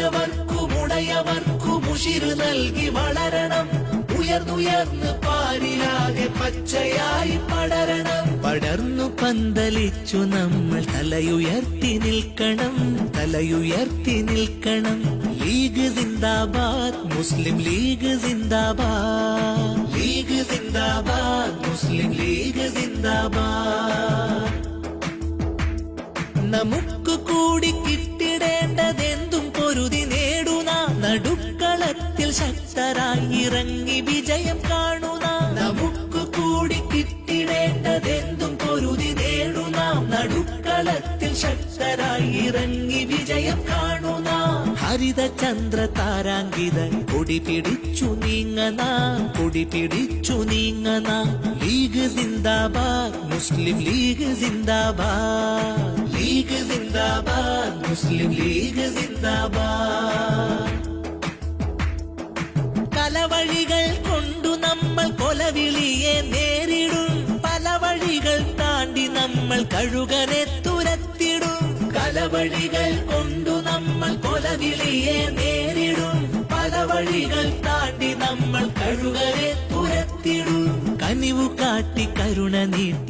പോയവർക്കും ഉശിരു നൽകി വളരണം. ഉയർന്നുയർന്ന് പാരിലാകെ പച്ചയായി പടരണം. പടർന്നു പന്തലിച്ചു നമ്മൾ തലയുയർത്തി നിൽക്കണം, തലയുയർത്തി നിൽക്കണം. ലീഗ് സിന്ദാബാദ്, മുസ്ലിം ലീഗ് സിന്ദാബാദ്, ലീഗ് സിന്ദാബാദ്, മുസ്ലിം ലീഗ് സിന്ദാബാദ്. നമുക്ക് കൂടി കിട്ടിടേണ്ടതെന്തും പൊരുതി നേടുന്ന, നടുക്കളത്തിൽ ശക്തരായി ഇറങ്ങി വിജയം കാണുന്ന. നമുക്ക് കൂടി കിട്ടിടേണ്ടതെന്തും പൊരുതി നേടുന്ന, നടുക്കളത്തിൽ ശക്തരായി ഇറങ്ങി വിജയം കാണുന്ന. ഹരിതചന്ദ്ര താരാങ്കിത കൊടി പിടിച്ചു നീങ്ങന, കൊടി പിടിച്ചു നീങ്ങന. ലീഗ് സിന്ദാബാദ്, മുസ്ലിം ലീഗ് സിന്ദാബാദ്, ലീഗ് സിന്ദാബാദ്, മുസ്ലിം ലീഗ് സിന്ദാബാദ്. പലവഴികൾ കൊണ്ടു നമ്മൾ കൊലവിളിയെ നേരിടും, പല വഴികൾ താണ്ടി നമ്മൾ കഴുകനെ തുരത്തിടും. പലവഴികൾ കൊണ്ടു നമ്മൾ കൊലവിളിയെ നേരിടും, പല വഴികൾ താണ്ടി നമ്മൾ കഴുകനെ തുരത്തിടും. കനിവു കാട്ടി കരുണ നീട്ടി